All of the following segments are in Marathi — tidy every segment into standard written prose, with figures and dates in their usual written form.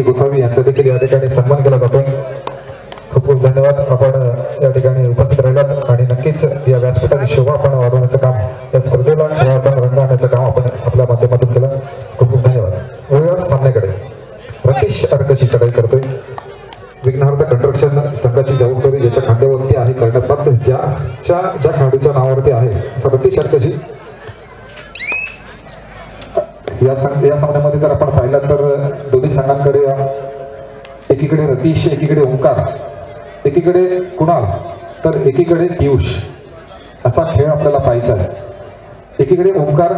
गोसावी यांचा देखील या ठिकाणी सन्मान केला जातोय. खूप खूप धन्यवाद. आपण या ठिकाणी उपस्थित राहिलात आणि नक्कीच या व्यासपीठाची शोभा आपण वाढवण्याचं काम, या स्पर्धेला रंग आणण्याचं काम आपण आपल्या माध्यमातून केलं. खूप खूप धन्यवाद. वळूया सामन्याकडे. रतीश अर्कशी चढाई करतोय. विघ्नहर्ता कंस्ट्रक्शन संघाची जबाबदारी ज्याच्या खांद्यावरती आहे करण्यात ज्या खेळाडूच्या नावावरती आहे असा रतीश अर्कशी. या सामन्यामध्ये जर आपण पाहिलं तर दोन्ही संघांकडे एकीकडे रतीश, एकीकडे ओंकार, एकीकडे कुणाल तर एकीकडे पियुष असा खेळ आपल्याला पाहायचा आहे. एकीकडे ओंकार,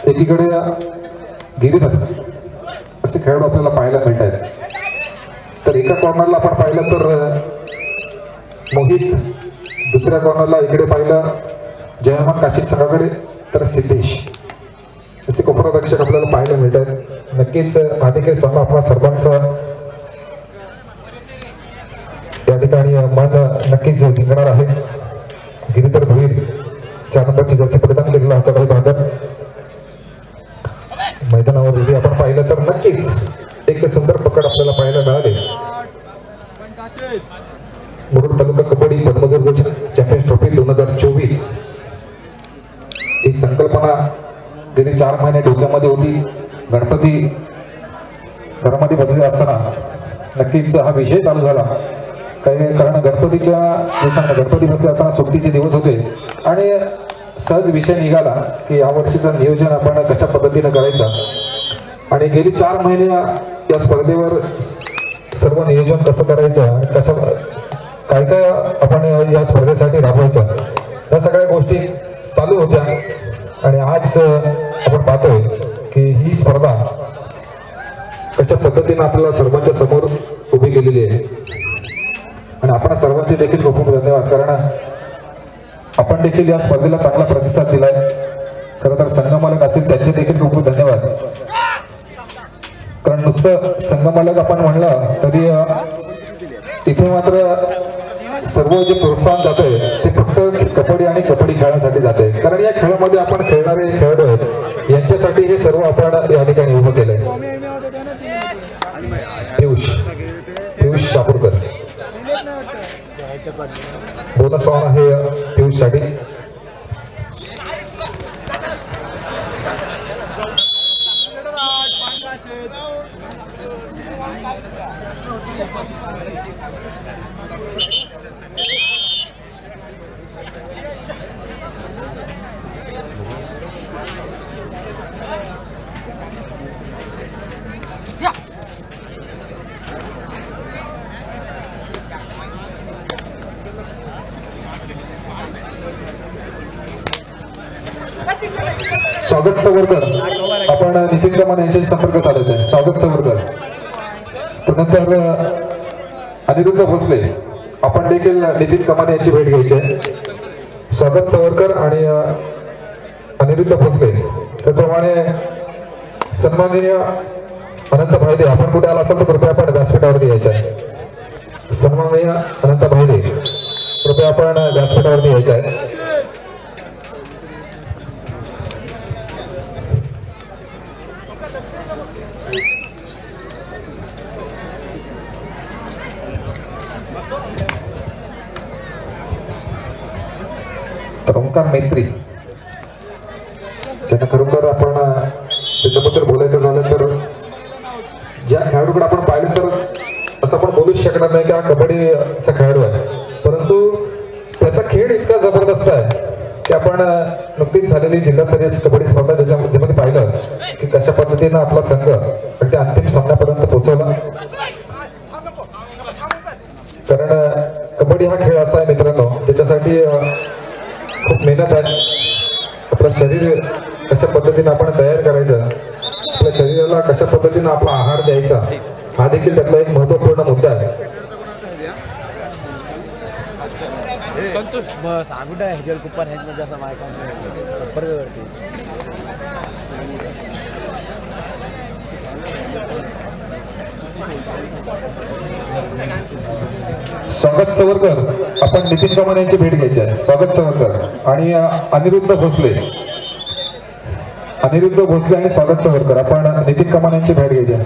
एकीकडे गिरीधर असे खेळाडू आपल्याला पाहायला मिळत आहेत. तर एका कॉर्नरला आपण पाहिलं तर मोहित, दुसऱ्या कॉर्नरला इकडे पाहिलं जयमान काशी संघाकडे तर सिद्धेश असे कोपरारक्षक आपल्याला पाहायला मिळत आहेत. नक्कीच हा देखील सामना आपला सर्वांचा या ठिकाणी मन नक्कीच जिंकणार आहे. गिरीधर भोईर 4 नंबरची जर्सी परिधान केलेला हा चढाई बांधत मैदानावर आपण पाहिलं तर नक्कीच एक सुंदर पकड आपल्याला पाहायला मिळाले. मुरुड तालुका कबड्डी पद्मजोग चॅम्पियन्स ट्रॉफी 2024 ही संकल्पना गेली 4 महिने डोक्यामध्ये होती. गणपती घरामध्ये बसले असताना नक्कीच हा विषय चालू झाला. कारण गणपतीच्या दिवसांना गणपती बसले असताना सुट्टीचे दिवस होते आणि सहज विषय निघाला की या वर्षीचं नियोजन आपण कशा पद्धतीनं करायचं आणि गेली 4 महिने या स्पर्धेवर सर्व नियोजन कसं करायचं, काय काय आपण या स्पर्धेसाठी राबवायचं या सगळ्या गोष्टी चालू होत्या. आणि आज आपण पाहतोय की ही स्पर्धा कशा पद्धतीनं आपल्याला सर्वांच्या समोर उभी केलेली आहे. आणि आपण सर्वांचे देखील खूप खूप धन्यवाद. कारण आपण देखील या स्पर्धेला चांगला प्रतिसाद दिलाय. खरं तर संघमालक असेल त्यांचे देखील खूप खूप धन्यवाद. कारण नुसतं संघमालक आपण म्हणलं तरी इथे मात्र सर्व जे प्रोत्साहन जातंय ते फक्त कबड्डी आणि कबड्डी खेळण्यासाठी जाते. कारण या खेळामध्ये आपण खेळणारे खेळाडू आहेत यांच्यासाठी हे सर्व आपण या ठिकाणी उभं केलंय. पियुष शापूरकर बोनस ऑन आहे पियुष साठी. स्वागत चवरकर, आपण नितीन कमान यांच्याशी संपर्क साधायचा आहे. स्वागत चवरकर. त्यानंतर अनिरुद्ध भोसले, आपण देखील नितीन कमान यांची भेट घ्यायची आहे. स्वागत चवरकर आणि अनिरुद्ध भोसले. त्याप्रमाणे सन्माननीय अनंत भाईदे, आपण कुठे आला असाल तर कृपया आपण व्यासपीठावरती यायचं आहे. सन्माननीय अनंत भाईदे, कृपया आपण व्यासपीठावरती यायचं आहे. ओंकार मेस्त्री, ज्यांना खरोखर आपण त्याच्याबद्दल बोलायचं झालं तर ज्या खेळाडूकडे आपण पाहिलं तर असं आपण बोलूच शकणार नाही की हा कबड्डीचा खेळाडू आहे. परंतु त्याचा खेळ इतका जबरदस्त आहे की आपण नुकतीच झालेली जिल्हास्तरीय कबड्डी स्पर्धा ज्याच्यामध्ये पाहिलं की कशा पद्धतीनं आपला संघ त्या अंतिम सामन्यापर्यंत पोहोचवला. कारण कबड्डी हा खेळ असा आहे मित्रांनो ज्याच्यासाठी खूप मेहनत आहे. आपलं शरीर कशा पद्धतीने आपण तयार करायचं, आपल्या शरीराला कशा पद्धतीने आपला आहार द्यायचा हा देखील त्यातला एक महत्वपूर्ण मुद्दा आहे. स्वागत चवरकर, आपण नितीन कमान यांची भेट घ्यायची आहे. स्वागत चवरकर आणि अनिरुद्ध भोसले आणि स्वागत चवरकर, आपण नितीन कमान यांची भेट घ्यायची आहे.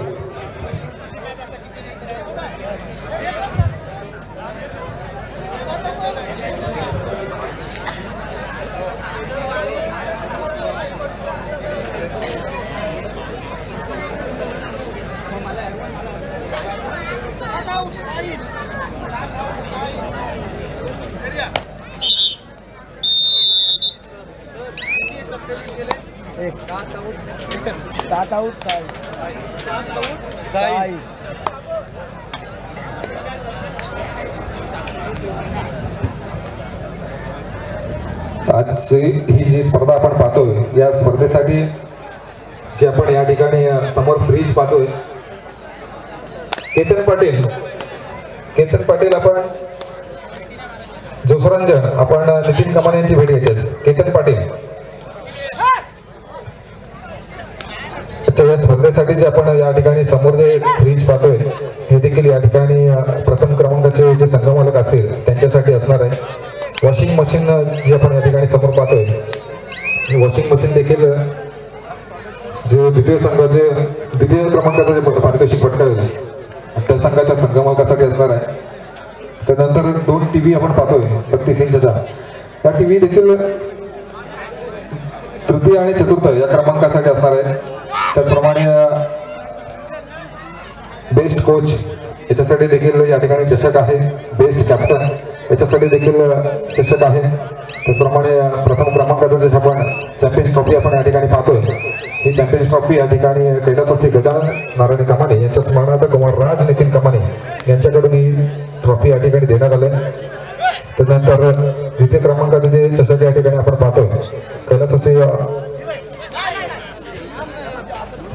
आजची ही जी स्पर्धा आपण पाहतोय या स्पर्धेसाठी जे आपण या ठिकाणी समोर फ्रीज पाहतोय केतन पाटील आपण जोसरंजन आपण नितीन कमाने यांची भेट घ्यायची. केतन पाटील या स्पर्धेसाठी जे आपण या ठिकाणी समोर जे फ्रीज पाहतोय हे देखील या ठिकाणी प्रथम क्रमांकाचे जे संघमालक असतील त्यांच्यासाठी असणार आहे. वॉशिंग मशीन जे आपण या ठिकाणी समोर पाहतोय वॉशिंग मशीन देखील जे द्वितीय क्रमांकाचं जे पारितोषिक पटकावेल त्या संघाच्या संघमालकासाठी असणार आहे. त्यानंतर 2 टीव्ही आपण पाहतोय 32 इंचच्या त्या टीव्ही देखील तृतीय आणि चतुर्थ या क्रमांकासाठी असणार आहे. त्याचप्रमाणे बेस्ट कोच याच्यासाठी देखील या ठिकाणी चषक आहे. बेस्ट कॅप्टन याच्यासाठी देखील चषक आहे. त्याचप्रमाणे प्रथम क्रमांकाचं जे आपण चॅम्पियन्स ट्रॉफी आपण या ठिकाणी पाहतोय ही चॅम्पियन्स ट्रॉफी या ठिकाणी कैलासवासी गजानन नारायण कमाने यांच्या स्मरणार्थ कुमार राज नितीन कमाने यांच्याकडून ही ट्रॉफी या ठिकाणी देण्यात आली. त्यानंतर द्वितीय क्रमांकाचे जे चषक या ठिकाणी आपण पाहतोय कैलासवासी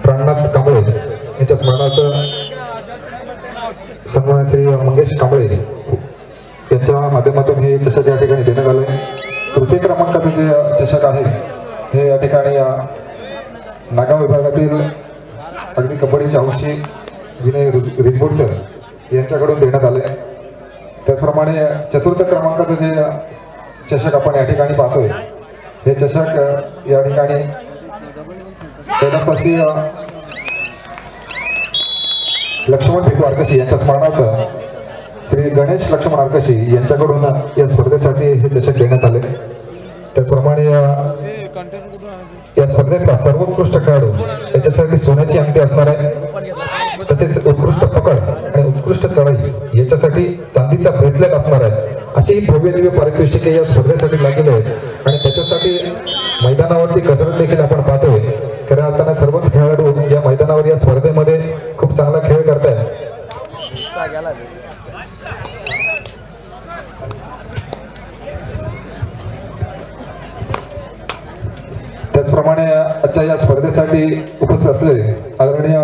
प्राणनाथ कांबळे यांच्या स्मरणार्थ सन्मान श्री मंगेश कांबळे यांच्या माध्यमातून हे चषक या ठिकाणी देण्यात आले. तृतीय क्रमांकाचे जे चषक आहे हे या ठिकाणी नागाव विभागातील अगदी कबड्डीच्या हौशी विनय रिजबोडसर यांच्याकडून देण्यात आले. त्याचप्रमाणे चतुर्थ क्रमांकाचं जे चषक आपण या ठिकाणी पाहतोय हे चषक या ठिकाणी कैलासवासी लक्ष्मण भिकू आरकशी यांच्या स्मरणार्थ श्री गणेश लक्ष्मण आरकशी यांच्याकडून या स्पर्धेसाठी हे चषक देण्यात आले. त्याचप्रमाणे या स्पर्धेतला सर्वोत्कृष्ट खेळाडू याच्यासाठी सोन्याची अंगठी असणार आहे. तसेच उत्कृष्ट पकड आणि उत्कृष्ट चढाई याच्यासाठी चांदीचा ब्रेसलेट असणार आहे. अशी ही भव्य दिव्य पारितोषिके या स्पर्धेसाठी लागलेली आहेत आणि त्याच्यासाठी मैदानावरची कसरत देखील आपण पाहतोय. खऱ्या अर्थाने सर्वच खेळाडू या मैदानावर या स्पर्धेमध्ये खूप चांगला खेळ करतायत. त्याचप्रमाणे आजच्या या स्पर्धेसाठी उपस्थित असलेले आदरणीय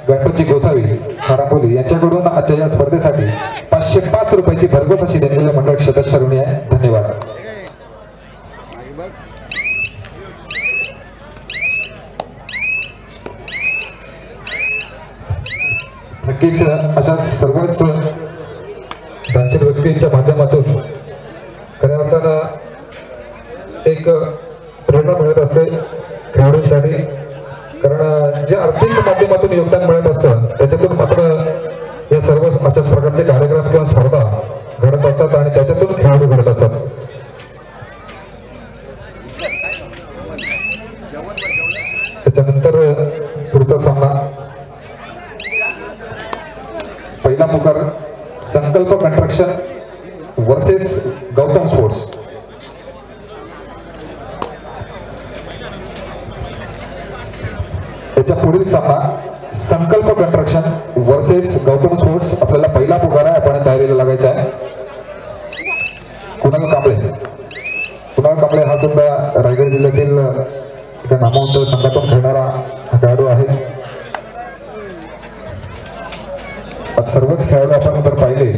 गणपतजी गोसावी खारांबोली यांच्याकडून आजच्या या स्पर्धेसाठी 505 रुपयाची भरघोस अशी देणगी मंडळ सदस्य ऋणी आहे. धन्यवाद. नक्कीच अशा सर्वच दानशूर व्यक्तींच्या माध्यमातून खऱ्या अर्थानं एक प्रेरणा मिळत असते खेळाडूंसाठी. कारण जे आर्थिक माध्यमातून योगदान मिळत असतं त्याच्यातून मात्र या सर्व अशाच प्रकारचे कार्यक्रम किंवा स्पर्धा घडत असतात आणि त्याच्यातून खेळाडू घडत असतात. त्याच्यानंतर पुढचा सामना पहिला पुकार संकल्प कंस्ट्रक्शन वर्सेस गौतम स्पोर्ट्स. त्याच्या पुढील सामना संकल्प कंस्ट्रक्शन वर्सेस गौतम स्पोर्ट्स. आपल्याला पहिला पुकार आहे आपण तयारीला लागायचा आहे. कुणाल कांबळे हा सुद्धा रायगड जिल्ह्यातील एका नामवंत संघातून खेळणारा खेळाडू आहे. सर्वच खेळाडू आपण जर पाहिले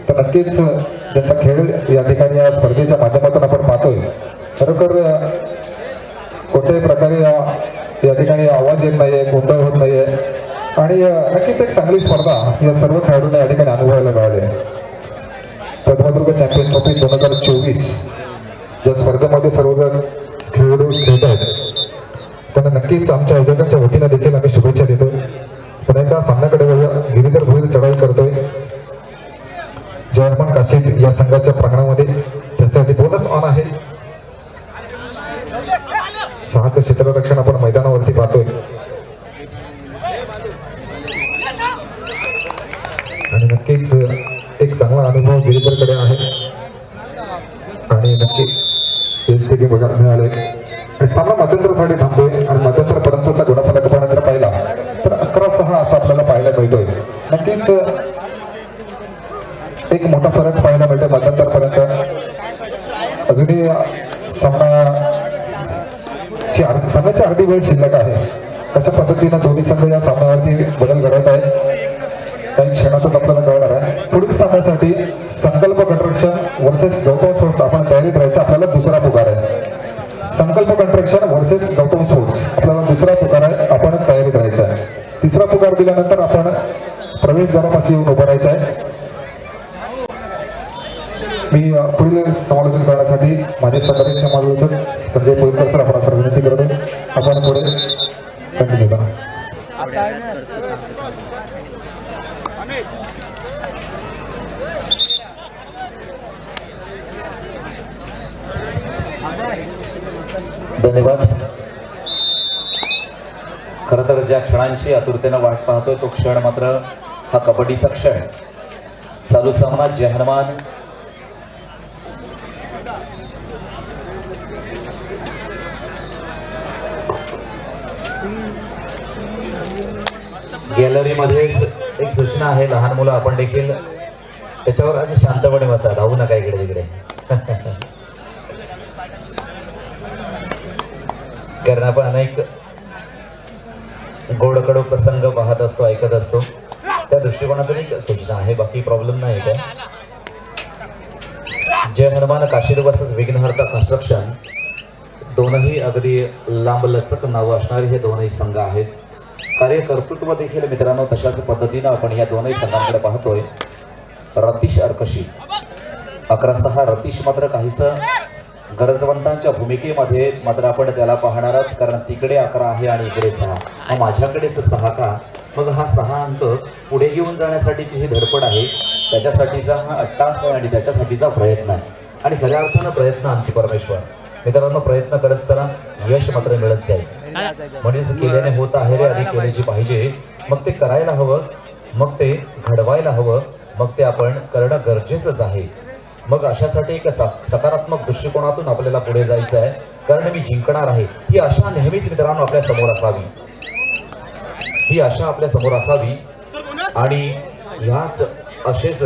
तर नक्कीच ज्यांचा खेळ या ठिकाणी या स्पर्धेच्या माध्यमातून आपण पाहतोय खरोखर कोणत्याही प्रकारे या ठिकाणी आवाज येत नाहीये, गोंधळ होत नाहीये आणि नक्कीच एक चांगली स्पर्धा या सर्व खेळाडूंना या ठिकाणी अनुभवायला मिळाली. पद्मदुर्ग चॅम्पियन्स ट्रॉफी 2024 या स्पर्धेमध्ये सर्वजण खेळाडू खेळत आहेत त्यांना नक्कीच आमच्या आयोजकांच्या वतीनं देखील आम्ही शुभेच्छा देतो. पुन्हा एकदा सामन्याकडे गिरीधर भोईर चढाई करतोय. जयमान काशीद या संघाच्या प्रांगणामध्ये त्यासाठी बोनस ऑन आहे. 6चं क्षेत्ररक्षण आपण मैदानावरती पाहतोय आणि नक्कीच एक चांगला अनुभव गिरीधरकडे आहे आणि नक्की बघायला मिळाले. सामना मध्यंतरासाठी थांबतोय आणि मध्यंतरपर्यंतचा गुणाफलक आपण जर पाहिला 11-6 असं आपल्याला पाहायला मिळतोय. नक्कीच एक मोठा फरक पाहायला मिळतोय मध्यंतरपर्यंत. अजूनही सामन्याची अर्धी वेळ शिल्लक आहे. कशा पद्धतीनं दोन्ही संघ या सामन्यावरती बदल घडवत आहेत काही क्षणातच आपल्याला कळणार आहे. पुढील सामन्यासाठी संकल्प कंस्ट्रक्शन वर्सेस गौतम स्पोर्ट्स आपण तयारीत राहायचं. आपल्याला दुसरा पुकार आहे. संकल्प कंस्ट्रक्शन वर्सेस गौतम स्पोर्ट्स आपल्याला दुसरा पुकार आहे. आपण तयारीत राहायचं आहे. तिसरा पुकार दिल्यानंतर आपण प्रवेशद्वारापाशी येऊन उभं राहायचं आहे. मी पुढील समालोचन करण्यासाठी माझे सहकारी समालोचक संजय पोईलकर सर आपण विनंती करतो. आपण पुढे कंटिन्यू करा. धन्यवाद. खरं तर ज्या क्षणांची आतुरतेनं वाट पाहतोय तो क्षण मात्र हा कबड्डीचा क्षण. चालू सामना जय हनुमान गॅलरीमध्येच एक सूचना आहे. लहान मुलं आपण देखील त्याच्यावर आधी शांतपणे बसा, धावू नका इकडे तिकडे. कारण आपण अनेक गोडकडू प्रसंग पाहत असतो, ऐकत असतो. त्या दृष्टिकोनातून एक सूचना आहे, बाकी प्रॉब्लेम नाही काय. जय हनुमान काशीद वर्सेस विघ्नहर्ता कन्स्ट्रक्शन दोनही अगदी लांब लचक नावं असणारे हे दोनही संघ आहेत. कार्यकर्तृत्व देखील मित्रांनो तशाच पद्धतीनं आपण या दोनही संघांकडे पाहतोय. रतीश अर्कशी 11-6. रतीश मात्र काहीस गरजवंतांच्या भूमिकेमध्ये मात्र आपण त्याला पाहणार आहोत, कारण तिकडे 11 आहे आणि इकडे 6. मग माझ्याकडेच 6 का? मग हा 6 अंक पुढे घेऊन जाण्यासाठीची ही धडपड आहे, त्याच्यासाठीचा हा अट्टास आहे आणि त्याच्यासाठीचा प्रयत्न आहे. आणि खऱ्या अर्थानं प्रयत्न आणखी परमेश्वर. मित्रांनो प्रयत्न करत चला, यश मात्र मिळत जाईल. म्हणजेच केल्याने होत आहे रे, आधी केल्याची पाहिजे. मग ते करायला हवं, मग ते घडवायला हवं, मग ते आपण करणं गरजेचंच आहे. मग अशासाठी एक सकारात्मक दृष्टिकोनातून आपल्याला पुढे जायचं आहे, कारण मी जिंकणार आहे ही आशा नेहमीच मित्रांनो आपल्या समोर असावी. ही आशा आपल्या समोर असावी आणि ह्याच आशेच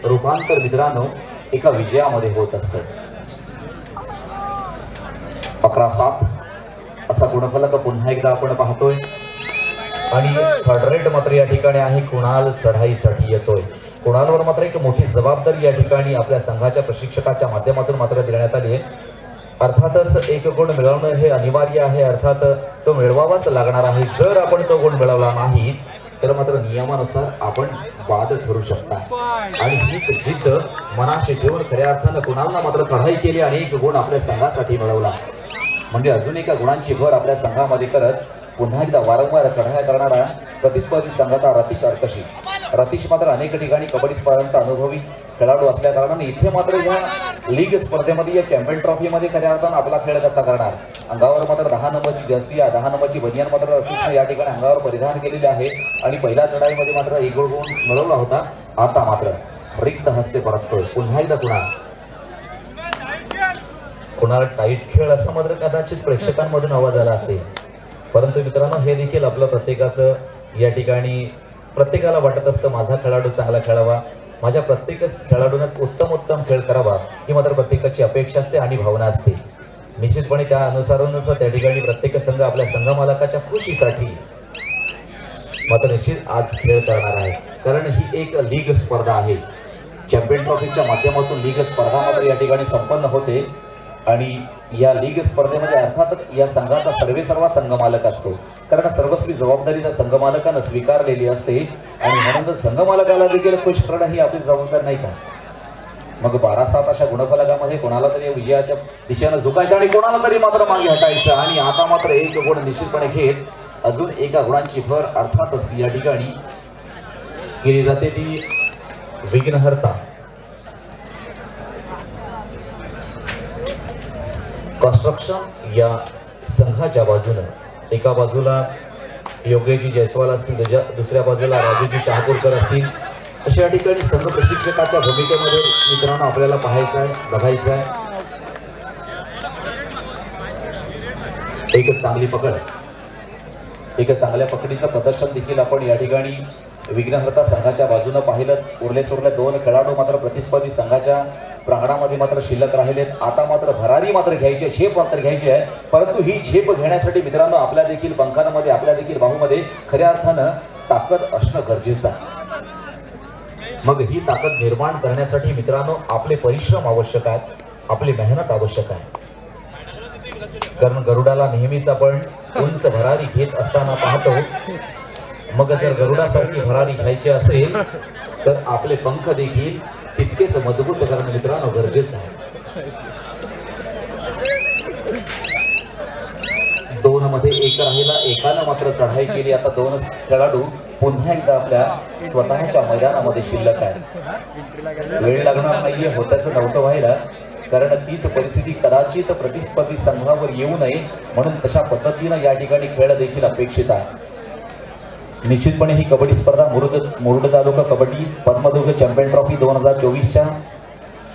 रूपांतर मित्रांनो एका विजयामध्ये होत असतं. 11-7 असा गुणफलक पुन्हा एकदा आपण पाहतोय. आणि थर्ड रेट मात्र या ठिकाणी आहे. कुणाल चढाईसाठी येतोय. कुणालवर मात्र एक मोठी जबाबदारी या ठिकाणी आपल्या संघाच्या प्रशिक्षकाच्या माध्यमातून मात्र देण्यात आली आहे. अर्थातच एक गुण मिळवणं हे अनिवार्य आहे, अर्थात तो मिळवावाच लागणार आहे. जर आपण तो गुण मिळवला नाही तर मात्र नियमानुसार आपण बाद ठरू शकता. आणि हीच जिद्द मनाशी ठेवून खऱ्या अर्थानं कुणालनं मात्र चढाई केली आणि एक गुण आपल्या संघासाठी मिळवला. म्हणजे अजून एका गुणांची भर आपल्या संघामध्ये करत पुन्हा एकदा वारंवार चढाया करणारा प्रतिस्पर्धी संघाचा रतीश अर्कशी. रतीश मात्र अनेक ठिकाणी कबड्डी स्पर्धांचा अनुभवी खेळाडू असल्या कारणाने इथे मात्र या लीग स्पर्धेमध्ये या चॅम्पियन ट्रॉफीमध्ये खऱ्या अर्थानं आपला खेळ कसा करणार. अंगावर मात्र 10 नंबरची जर्सी, 10 नंबरची बनियान मात्र रतीशने या ठिकाणी अंगावर परिधान केलेले आहे. आणि पहिल्या चढाईमध्ये मात्र एक गुण मिळवला होता. आता मात्र रिक्त हस्ते परततोय. पुन्हा एकदा कुणाला टाईट खेळ असं मात्र कदाचित प्रेक्षकांमधून आवाज आला असेल, परंतु मित्रांनो हे देखील आपलं प्रत्येकाचं या ठिकाणी प्रत्येकाला वाटत असतं माझा खेळाडू चांगला खेळावा, माझ्या प्रत्येकच खेळाडूनच उत्तम खेळ करावा ही मात्र प्रत्येकाची अपेक्षा असते आणि भावना असते. निश्चितपणे त्या अनुसारूनच त्या ठिकाणी प्रत्येक संघ आपल्या संघ मालकाच्या खुशीसाठी मात्र निश्चित आज खेळ करणार आहे, कारण ही एक लीग स्पर्धा आहे. चॅम्पियन ट्रॉफीच्या माध्यमातून लीग स्पर्धा मात्र या ठिकाणी संपन्न होते. आणि या लीग स्पर्धेमध्ये अर्थातच या संघाचा सर्वेसर्वा संघ मालक असतो, कारण सर्वस्वी जबाबदारी त्या संघ मालकानं स्वीकारलेली असते. आणि म्हणून संघ मालकाला देखील खुश करणं ही आपली जबाबदारी नाही का. मग 12-7 अशा गुणफलकामध्ये कोणाला तरी विजयाच्या दिशेनं झुकायचं आणि कोणाला तरी मात्र मागे हटायचं. आणि आता मात्र एक गुण निश्चितपणे घेत अजून एका गुणांची भर अर्थातच या ठिकाणी केली जाते ती विघ्नहर्ता कन्स्ट्रक्शन या संघाच्या बाजूनं. एका बाजूला योगेशजी जयस्वाल असतील, दुसऱ्या बाजूला राजूजी शहापूरकर असतील. अशा ठिकाणी संघ प्रशिक्षकाच्या भूमिकेमध्ये मित्रांनो आपल्याला पाहायचं आहे, बघायचं आहे. एक चांगली पकड एक चांगल्या पकडीचं प्रदर्शन देखील आपण या ठिकाणी विघ्नहर्ता संघाच्या बाजूनं पाहिलं. उरले सुरले 2 खेळाडू मात्र प्रतिस्पर्धी संघाच्या प्रांगणामध्ये मात्र शिल्लक राहिलेत. आता मात्र भरारी मात्र घ्यायची, झेप मात्र घ्यायची आहे. परंतु ही झेप घेण्यासाठी मित्रांनो आपल्या देखील पंखांमध्ये, आपल्या देखील बाहूमध्ये खऱ्या अर्थानं ताकद असणं गरजेचं आहे. मग ही ताकद निर्माण करण्यासाठी मित्रांनो आपले परिश्रम आवश्यक आहेत, आपली मेहनत आवश्यक आहे. कारण गरुडाला नेहमीच आपण उंच भरारी घेत असताना पाहतो. मग जर गरुडासारखी भरारी घ्यायची असेल तर आपले पंख देखील तितकेच मजबूत करणं मित्रांनो गरजेचं आहे. 2 मध्ये 1 राहिला, एकानं मात्र चढाई केली. आता 2 खेळाडू पुन्हा एकदा आपल्या स्वतःच्या मैदानामध्ये शिल्लक आहे. वेळ लागणार नाहीये, होत्याचं नव्हतं व्हायला, कारण तीच परिस्थिती कदाचित प्रतिस्पर्धी संघावर येऊ नये म्हणून तशा पद्धतीनं या ठिकाणी खेळ देखील अपेक्षित आहे. निश्चितपणे ही कबड्डी स्पर्धा मुरुड तालुका कबड्डी पद्मदुर्ग चॅम्पियन ट्रॉफी 2024च्या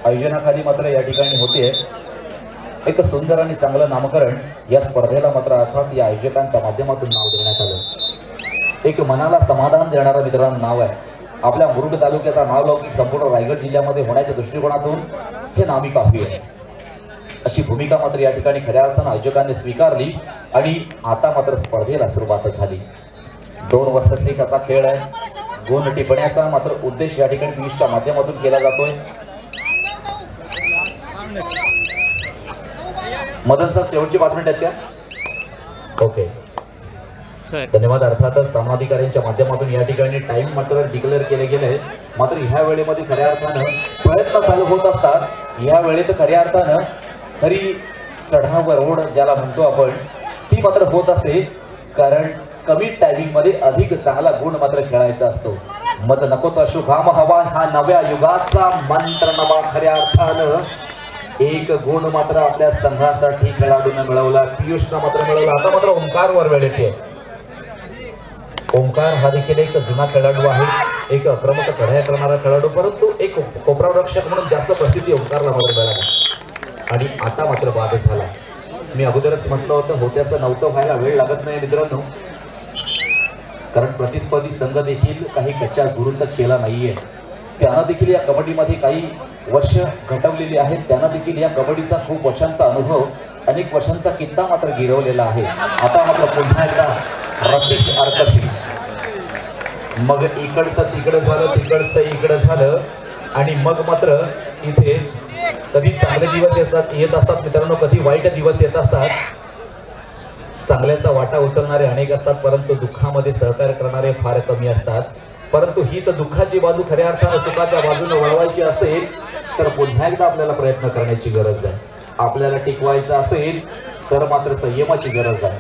आयोजनाखाली मात्र या ठिकाणी होते. एक सुंदर आणि चांगलं नामकरण या स्पर्धेला मात्र अर्थात या आयोजकांच्या माध्यमातून नाव देण्यात आलं. एक मनाला समाधान देणारं मित्रांनो नाव आहे. आपल्या मुरुड तालुक्याचा नावलौकिक संपूर्ण रायगड जिल्ह्यामध्ये होण्याच्या दृष्टिकोनातून हे नामी काफी आहे. अशी भूमिका मात्र या ठिकाणी खऱ्या अर्थानं आयोजकांनी स्वीकारली आणि आता मात्र स्पर्धेला सुरुवात झाली. 2 वर्षाचा एक असा खेळ आहे. गुण टिपण्याचा मात्र उद्देश या ठिकाणी पियुषच्या माध्यमातून केला जातोय. मदन सर शेवटची 5 मिनिट आहेत का? ओके, धन्यवाद. अर्थातच सामनाधिकाऱ्यांच्या माध्यमातून या ठिकाणी टाइम मात्र डिक्लेअर केले गेले. मात्र ह्या वेळेमध्ये खऱ्या अर्थानं प्रयत्न चालू होत असतात. ह्या वेळेत खऱ्या अर्थानं खरी चढावर ओढ ज्याला म्हणतो आपण ती मात्र होत असते. कारण कमी टायमिंग मध्ये अधिक चांगला गुण मात्र खेळायचा असतो. मत नको तर शुभाम हवा हा नव्या युगाचा मंत्र नवा. खऱ्या अर्थानं 1 गुण मात्र आपल्या संघासाठी खेळाडूंना मिळवला, पियुषनं मात्र मिळवला. आता मात्र ओंकारवर वेळ येते. ओंकार हा देखील एक जुना खेळाडू आहे, एक आक्रमक चढाया करणारा खेळाडू, परंतु एक कोपरा रक्षक म्हणून जास्त प्रसिद्धी ओंकारला मात्र मिळाली. आणि आता मात्र बाद झाला. मी अगोदरच म्हटलं होतं होत्याचं नव्हतं व्हायला वेळ लागत नाही मित्रांनो. कारण प्रतिस्पर्धी संघ देखील काही कच्च्या गुरूचा केला नाहीये. त्यांना देखील या कबड्डीमध्ये काही वर्ष घटवलेली आहेत. त्यांना देखील या कबड्डीचा खूप वर्षांचा अनुभव, अनेक वर्षांचा कित्ता मात्र गिरवलेला आहे. आता मात्र पुन्हा एकदा रसिक आर्कशी. मग इकडचं तिकडं झालं, तिकडचं इकडं झालं आणि मग मात्र इथे कधी चांगले दिवस येत असतात मित्रांनो, कधी वाईट दिवस येत असतात. चांगल्याचा वाटा उचलणारे अनेक असतात, परंतु दुःखामध्ये सहकार्य करणारे फार कमी असतात. परंतु ही तर दुःखाची बाजू खऱ्या अर्थानं सुखाच्या बाजूने वळवायची असेल तर पुन्हा एकदा आपल्याला प्रयत्न करण्याची गरज आहे. आपल्याला टिकवायचं असेल तर मात्र संयमाची गरज आहे.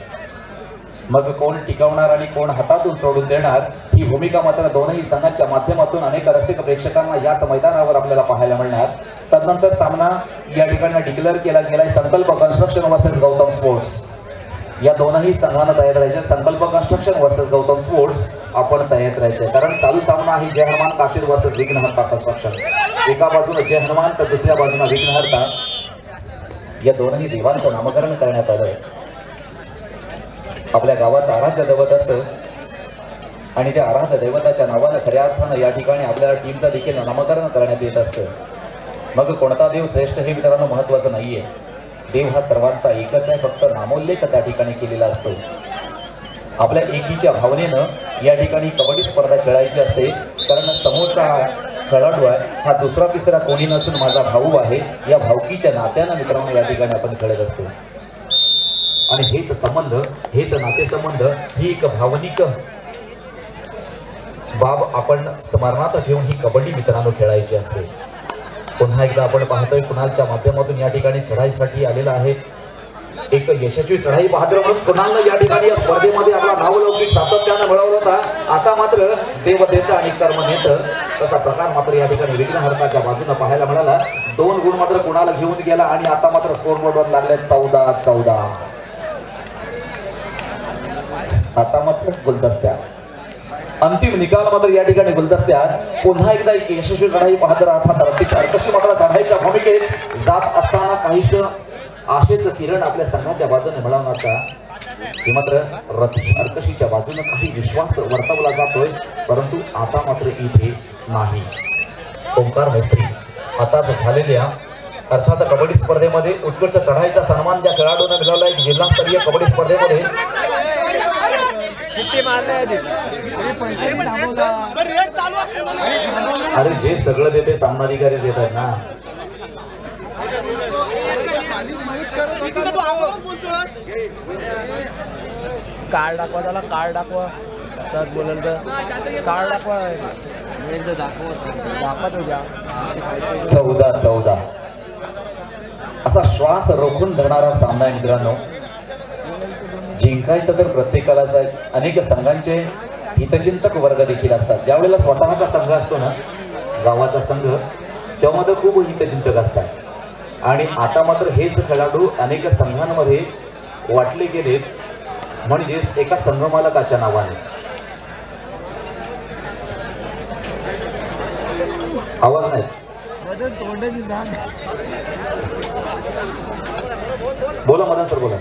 मग कोण टिकवणार आणि कोण हातातून सोडून देणार ही भूमिका मात्र दोनही संघांच्या माध्यमातून अनेक रसिक प्रेक्षकांना याच मैदानावर आपल्याला पाहायला मिळणार. तदनंतर सामना या ठिकाणी डिक्लेअर केला गेलाय संकल्प कन्स्ट्रक्शन वर्सेस गौतम स्पोर्ट्स. या दोनही संघांना तयार राहायचे. संकल्प कन्स्ट्रक्शन वर्सेस गौतम स्पोर्ट्स आपण तयार राहायचे, कारण चालू सामना आहे जय हनुमान काशीद वर्सेस विघ्नहर्ता कन्स्ट्रक्शन. एका बाजूने जय हनुमान तर दुसऱ्या बाजूने विघ्नहर्ता. या दोनही देवांचं नामकरण करण्यात आलं. आपल्या गावाचं आराध्य दैवत असतं आणि त्या आराध्य दैवताच्या नावानं खऱ्या अर्थानं या ठिकाणी आपल्याला टीमचं देखील नामकरण करण्यात येत असतं. मग कोणता देव श्रेष्ठ हे मित्रांनो महत्वाचं नाहीये. देव हा सर्वांचा एकच आहे, फक्त नामोल्लेख त्या ठिकाणी केलेला असतो. आपल्या एकीच्या भावनेनं या ठिकाणी कबड्डी स्पर्धा खेळायची असते, कारण समोरचा खेळाडू आहे हा दुसरा तिसरा कोणी नसून माझा भाऊ आहे. या भावकीच्या नात्यानं मित्रांनो या ठिकाणी आपण खेळत असतो. आणि हेच संबंध, हेच नातेसंबंध ही एक भावनिक बाब आपण स्मरणात ठेवून ही कबड्डी मित्रांनो खेळायची असते. पुन्हा एकदा आपण पाहतोय कुणालच्या माध्यमातून या ठिकाणी चढाईसाठी आलेला आहे. एक यशस्वी चढाई बहादर म्हणून कुणालनं या ठिकाणी या स्पर्धेमध्ये आपला नावलौकिक सातत्यानं मिळवला होता. आता मात्र देव देतं आणि कर्म नेतं तसा प्रकार मात्र या ठिकाणी विघ्नहर्ताच्या बाजूने पाहायला मिळाला. 2 गुण मात्र कुणाला घेऊन गेला आणि आता मात्र स्कोरबोर्डवर लागले 14-14. आता मात्र गुलदस्त्या अंतिम निकाल मात्र या ठिकाणी गुलदस्त्यात. पुन्हा एकदा एक यशस्वी चढाई बहादर अर्थात कशी मात्र चढाईच्या भूमिकेत जात असताना काहीच आशेचं किरण आपल्या संघाच्या बाजूने मिळवण्याचा हे मात्र रतीश अर्कशीच्या बाजूने काही विश्वास वर्तवला जातोय, परंतु आता मात्र इथे नाही. ओंकार मैत्री आताच झालेल्या अर्थात कबड्डी स्पर्धेमध्ये उत्कृष्ट चढाईचा सन्मान ज्या खेळाडूंना मिळवला आहे जिल्हास्तरीय कबड्डी स्पर्धेमध्ये. अरे जे सगळं देते सामनाधिकारी देत आहेत ना. कार्ड दाखवा त्याला, कार्ड दाखवा. सर बोलेल तर कार्ड दाखवा. दाखवा तुझ्या 14-14 असा श्वास रोखून धरणारा सामना आहे मित्रांनो. जिंकायचं तर प्रत्येकालाच आहे. अनेक संघांचे हितचिंतक वर्ग देखील असतात. ज्या वेळेला स्वतःचा संघ असतो ना, गावाचा संघ, तेव्हा मात्र खूप हितचिंतक असतात. आणि आता मात्र हेच खेळाडू अनेक संघांमध्ये वाटले गेलेत, म्हणजेच एका संघमालकाच्या नावाने. आवाज नाही. बोला मदन सर, बोला.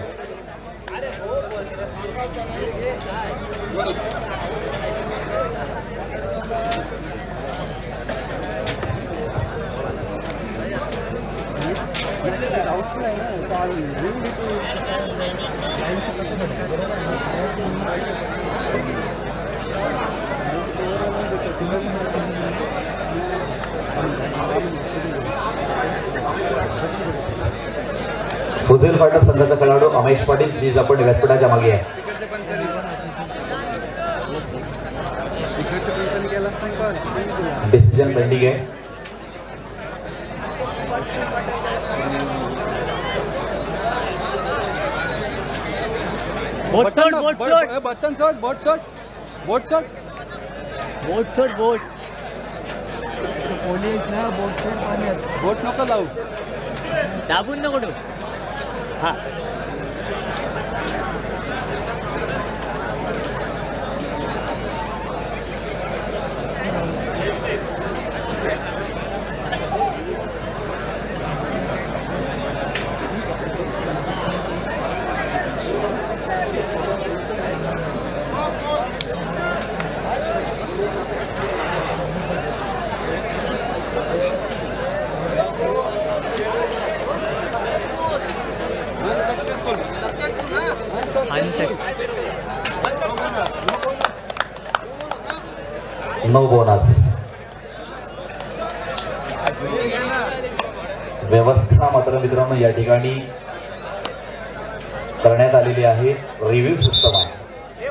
फुझेल फायटर संघाचा खेळाडू अमेश पाटील प्लीज आपण व्यासपीठाच्या मागे आहे. डिसिजन पेंडिंग आहे. बोट सोड, बोट सोड, बटन सोड, बोट सोड, बोट सोड, बोट सोड, बोट. पोलीस ना बोट सोड पाण्यात. बोट नको लावू. दाबून नको ठेवू. हा नो बोनस. व्यवस्था मात्र मित्रांनो या ठिकाणी करण्यात आलेली आहे. रिव्ह्यू सिस्टम आहे.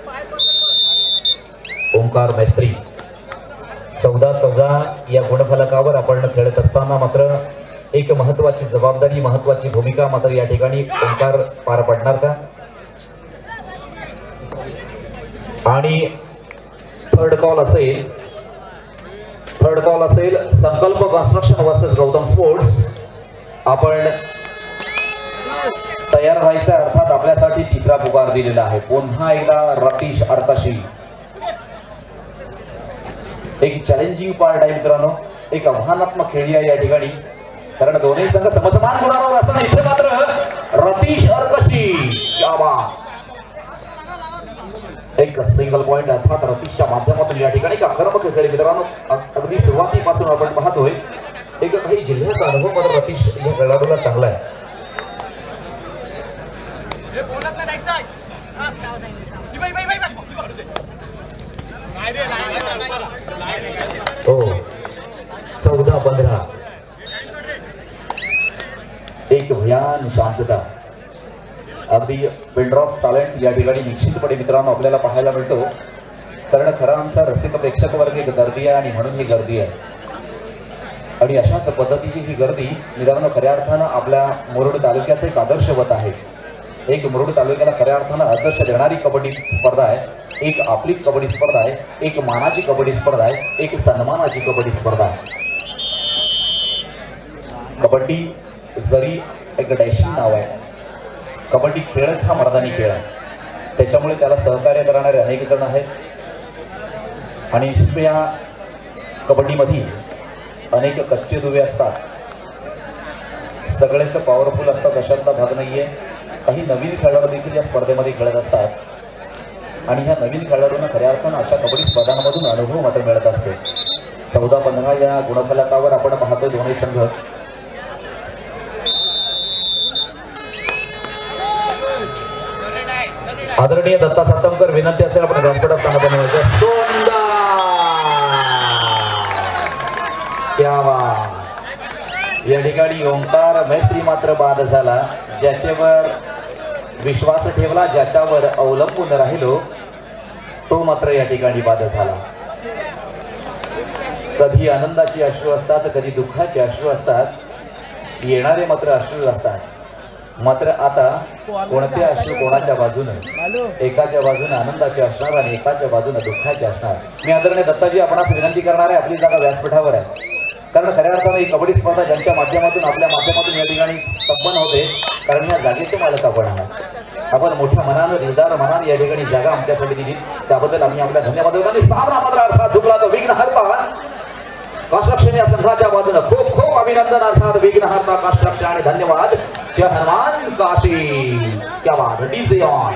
ओंकार मैत्री 14-14 या गुणफलकावर आपण खेळत असताना मात्र एक महत्वाची जबाबदारी, महत्वाची भूमिका मात्र या ठिकाणी ओंकार पार पडणार का? आणि थर्ड कॉल असेल संकल्प कन्स्ट्रक्शन वर्सेस गौतम स्पोर्ट्स. आपण तयार व्हायचा, अर्थात आपल्यासाठी तिसरा पुकार दिलेला आहे. पुन्हा एकदा रतीश अर्काशी. एक चॅलेंजिंग पार्ट आहे मित्रांनो, एक आव्हानात्मक खेळी आहे या ठिकाणी, कारण दोन्ही संघ समसमान गुणांवर असताना इथे मात्र रतीश अर्काशी क्या बात. एक सिंगल पॉइंट अर्थात रतीशच्या माध्यमातून या ठिकाणी एक आक्रमक खेळी मित्रांनो. अगदी सुरुवातीपासून आपण पाहतोय एक काही जिल्ह्याचा अनुभव मात्र रतीश या खेळाडूला चांगला आहे. हो 14-15 एक भयान शांतता, अगदी पिनड्रॉप सायलेंट या ठिकाणी निश्चितपणे मित्रांनो आपल्याला पाहायला मिळतो. कारण खरा आमचा रसिक प्रेक्षक वर्ग एक गर्दी आहे आणि म्हणून ही गर्दी आहे. आणि अशाच पद्धतीची ही गर्दी मित्रांनो खऱ्या अर्थानं आपल्या मुरुड तालुक्याचे एक आदर्शवत आहे. एक मुरुड तालुक्याला खऱ्या अर्थानं आदर्श देणारी कबड्डी स्पर्धा आहे. एक आपली कबड्डी स्पर्धा आहे, एक मानाची कबड्डी स्पर्धा आहे, एक सन्मानाची कबड्डी स्पर्धा आहे. कबड्डी जरी एक डॅशिंग नाव आहे, कबड्डी खेळच हा मर्दानी खेळ आहे. त्याच्यामुळे त्याला सहकार्य करणारे अनेक जण आहेत. आणि या कबड्डीमध्ये अनेक कच्चे दुवे असतात. सगळेच पॉवरफुल असतात अशातला भाग नाहीये. काही नवीन खेळाडू देखील या स्पर्धेमध्ये खेळत असतात आणि ह्या नवीन खेळाडूंना खऱ्या अर्थानं अशा कबड्डी स्पर्धांमधून अनुभव मात्र मिळत असतो. 14-15 या गुणफलकावर आपण पाहतोय दोन्ही संघ. आदरणीय दत्ता सातमकर विनंती असेल आपण व्यासपीठात स्थान बनवायचं. सुंदर क्या बात. या ठिकाणी ओंकार मैत्री मात्र बाद झाला. ज्याच्यावर विश्वास ठेवला, ज्याच्यावर अवलंबून राहिलो, तो मात्र या ठिकाणी बाद झाला. कधी आनंदाची अश्रू असतात, कधी दुःखाचे अश्रू असतात, येणारे मात्र अश्रू असतात. मात्र आता कोणते अश्रू कोणाच्या बाजूने, एकाच्या बाजूने आनंदाचे असणार आणि एकाच्या बाजूने दुःखाचे असणार. मी आदरणीय दत्ताजी आपणास विनंती करणार आहे, आपली जागा व्यासपीठावर आहे. कारण खऱ्या अर्थानं ही कबड्डी स्पर्धा ज्यांच्या माध्यमातून आपल्या माध्यमातून या ठिकाणी संपन्न होते, कारण या जागेचे मालक आपण आहात. आपण मोठ्या मनानं, दिलदार मनानं या ठिकाणी जागा आमच्यासाठी दिली, त्याबद्दल आम्ही आपल्या धन्यवाद देतो. आणि सामना मात्र अर्थात झुकला तो विघ्नहर्ता कन्स्ट्रक्शन या संघाच्या बाजूनं खूप खूप अभिनंदन. अर्थात विघ्नहर्ता कन्स्ट्रक्शन आणि धन्यवाद. जय हनुमान काशी. क्या बात. DJ on.